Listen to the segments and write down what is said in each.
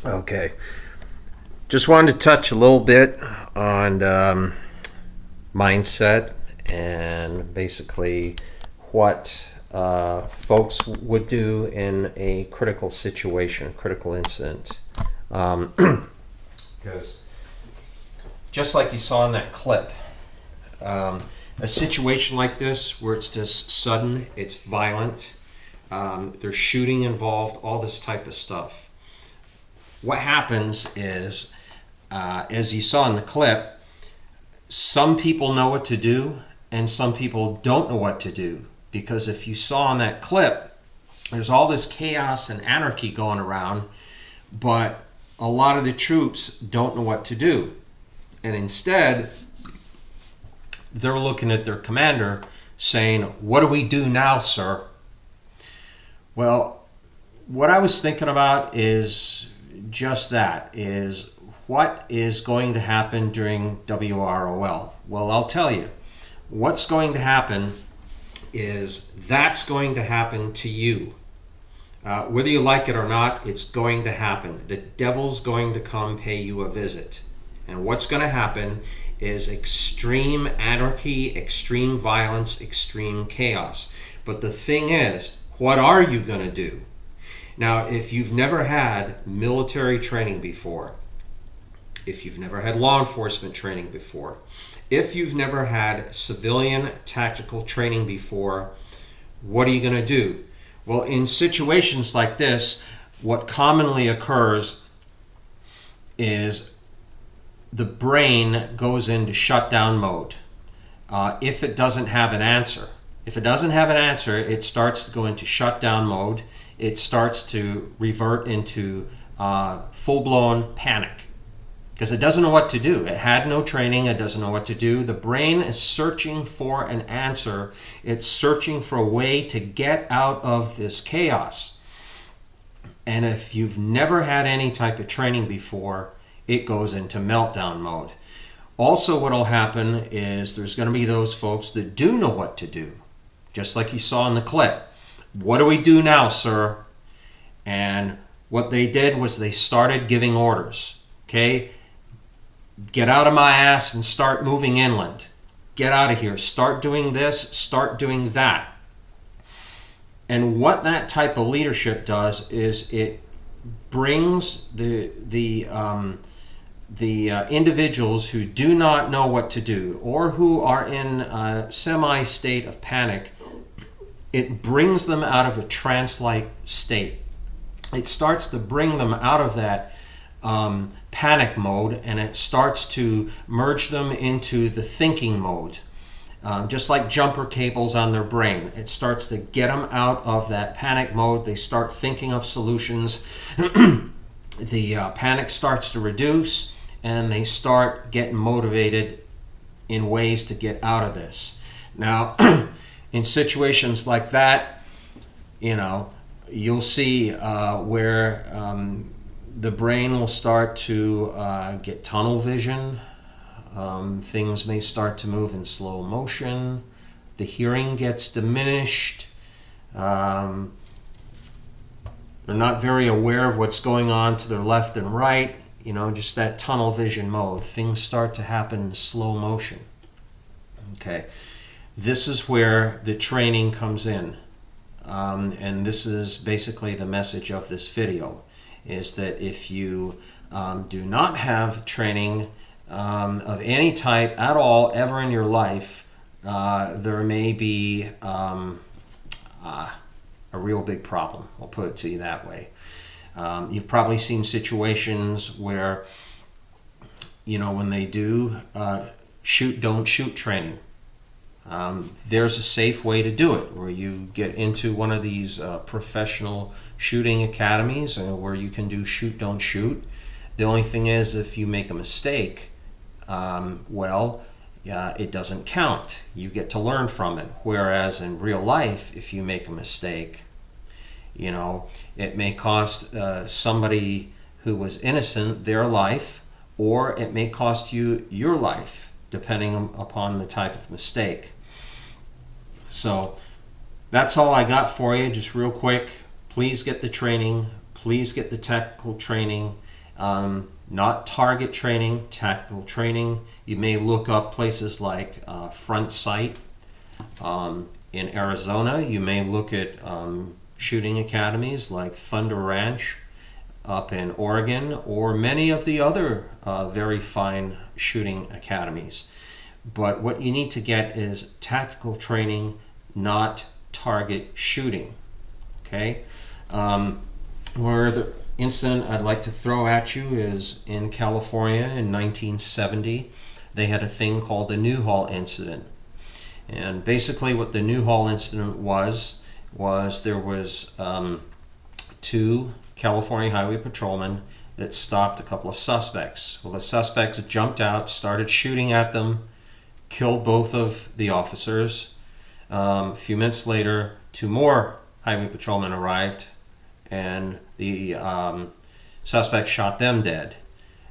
Okay. Just wanted to touch a little bit on mindset and basically what folks would do in a critical situation, critical incident. Because just like you saw in that clip, a situation like this where it's just sudden, it's violent, there's shooting involved, all this type of stuff. What happens is, as you saw in the clip, some people know what to do and some people don't know what to do. Because if you saw in that clip, there's all this chaos and anarchy going around, but a lot of the troops don't know what to do. And instead, they're looking at their commander saying, "What do we do now, sir?" Well, what I was thinking about is just that, is what is going to happen during WROL? Well, I'll tell you. What's going to happen is that's going to happen to you. Whether you like it or not, it's going to happen. The devil's going to come pay you a visit. And what's going to happen is extreme anarchy, extreme violence, extreme chaos. But the thing is, what are you going to do? Now, if you've never had military training before, if you've never had law enforcement training before, if you've never had civilian tactical training before, what are you going to do? Well, in situations like this, what commonly occurs is the brain goes into shutdown mode if it doesn't have an answer. If it doesn't have an answer, it starts to go into shutdown mode. It starts to revert into full-blown panic because it doesn't know what to do. It had no training. It doesn't know what to do. The brain is searching for an answer. It's searching for a way to get out of this chaos. And if you've never had any type of training before, it goes into meltdown mode. Also, what will happen is there's going to be those folks that do know what to do, just like you saw in the clip. What do we do now, sir? And what they did was they started giving orders. Okay? Get out of my ass and start moving inland. Get out of here. Start doing this. Start doing that. And what that type of leadership does is it brings the individuals who do not know what to do or who are in a semi-state of panic, it brings them out of a trance-like state. It starts to bring them out of that panic mode, and it starts to merge them into the thinking mode. Just like jumper cables on their brain. It starts to get them out of that panic mode. They start thinking of solutions. The panic starts to reduce, and they start getting motivated in ways to get out of this. Now, in situations like that, you'll see where the brain will start to get tunnel vision. Things may start to move in slow motion. The hearing gets diminished. They're not very aware of what's going on to their left and right. Just that tunnel vision mode. Things start to happen in slow motion. Okay. This is where the training comes in. And this is basically the message of this video, is that if you do not have training of any type at all ever in your life, there may be a real big problem. I'll put it to you that way. You've probably seen situations where, when they do shoot, don't shoot training, there's a safe way to do it, where you get into one of these professional shooting academies where you can do shoot, don't shoot. The only thing is, if you make a mistake, it doesn't count. You get to learn from it. Whereas in real life, if you make a mistake, it may cost somebody who was innocent their life, or it may cost you your life, depending upon the type of mistake. So that's all I got for you, just real quick. Please get the training. Please get the technical training. Not target training, tactical training. You may look up places like Front Sight in Arizona. You may look at shooting academies like Thunder Ranch up in Oregon, or many of the other very fine shooting academies. But what you need to get is tactical training, not target shooting. Okay? Where the incident I'd like to throw at you is in California in 1970. They had a thing called the Newhall Incident. And basically what the Newhall Incident was there was two California highway patrolmen that stopped a couple of suspects. Well, the suspects jumped out, started shooting at them, killed both of the officers. A few minutes later, two more highway patrolmen arrived, and the suspect shot them dead.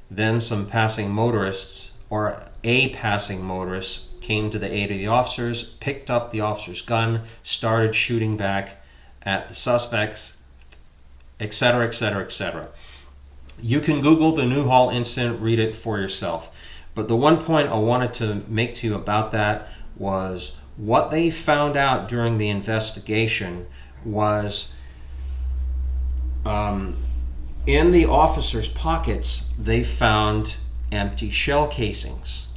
Then some passing motorists, or a passing motorist, came to the aid of the officers, picked up the officer's gun, started shooting back at the suspects, etc., etc., etc. You can Google the Newhall Incident, read it for yourself. But the one point I wanted to make to you about that was what they found out during the investigation was in the officers' pockets, they found empty shell casings.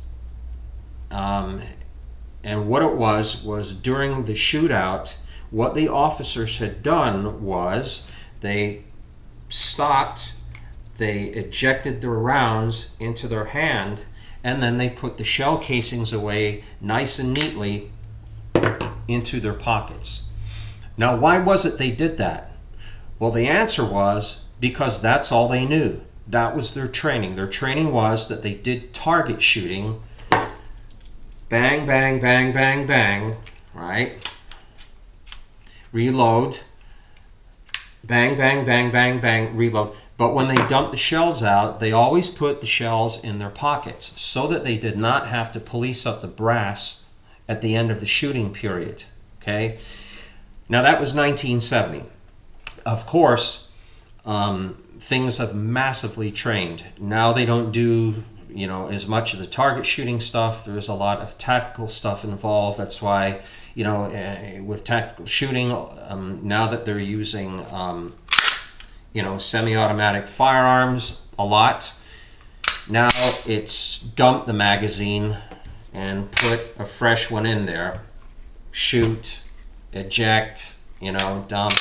And what it was during the shootout, what the officers had done was they stopped, they ejected their rounds into their hand, and then they put the shell casings away nice and neatly into their pockets. Now, why was it they did that? Well, the answer was because that's all they knew. That was their training. Their training was that they did target shooting. Bang, bang, bang, bang, bang, right? Reload. Bang, bang, bang, bang, bang, reload. But when they dumped the shells out, they always put the shells in their pockets so that they did not have to police up the brass at the end of the shooting period, okay? Now, that was 1970. Of course, things have massively trained. Now they don't do, as much of the target shooting stuff. There's a lot of tactical stuff involved. That's why, with tactical shooting, now that they're using, semi-automatic firearms a lot, now it's dump the magazine and put a fresh one in there, shoot, eject, dump,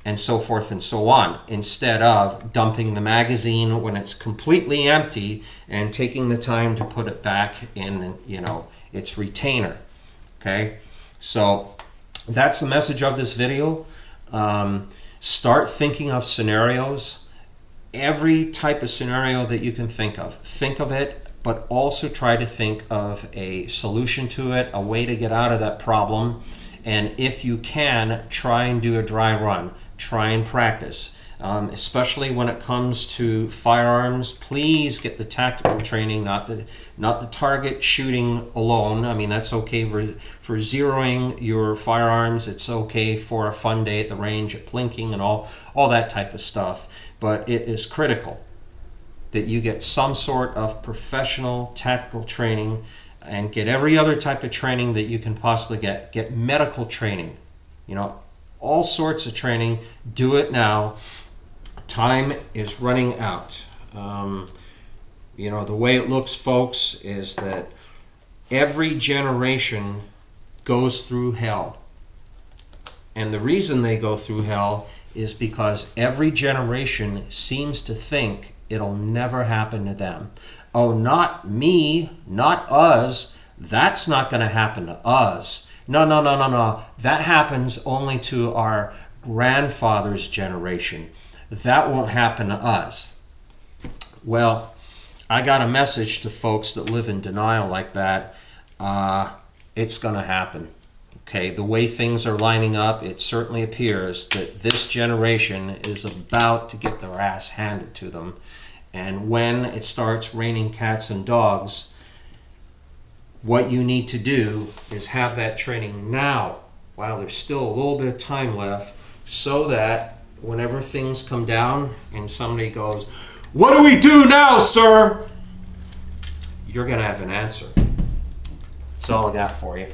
and so forth and so on, instead of dumping the magazine when it's completely empty and taking the time to put it back in, its retainer. Okay, so that's the message of this video. Start thinking of scenarios, every type of scenario that you can think of it, but also try to think of a solution to it, a way to get out of that problem. And if you can, try and do a dry run. Try and practice, especially when it comes to firearms. Please get the tactical training, not the target shooting alone. I mean, that's okay for zeroing your firearms. It's okay for a fun day at the range, at plinking, and all that type of stuff. But it is critical that you get some sort of professional tactical training, and get every other type of training that you can possibly get. Get medical training, all sorts of training. Do it now. Time is running out. The way it looks, folks, is that every generation goes through hell. And the reason they go through hell is because every generation seems to think it'll never happen to them. Oh, not me, not us. That's not going to happen to us. No. That happens only to our grandfather's generation. That won't happen to us. Well, I got a message to folks that live in denial like that. It's going to happen. Okay, the way things are lining up, it certainly appears that this generation is about to get their ass handed to them. And when it starts raining cats and dogs, what you need to do is have that training now, while there's still a little bit of time left, so that whenever things come down and somebody goes, What do we do now, sir? You're going to have an answer. That's all I got for you.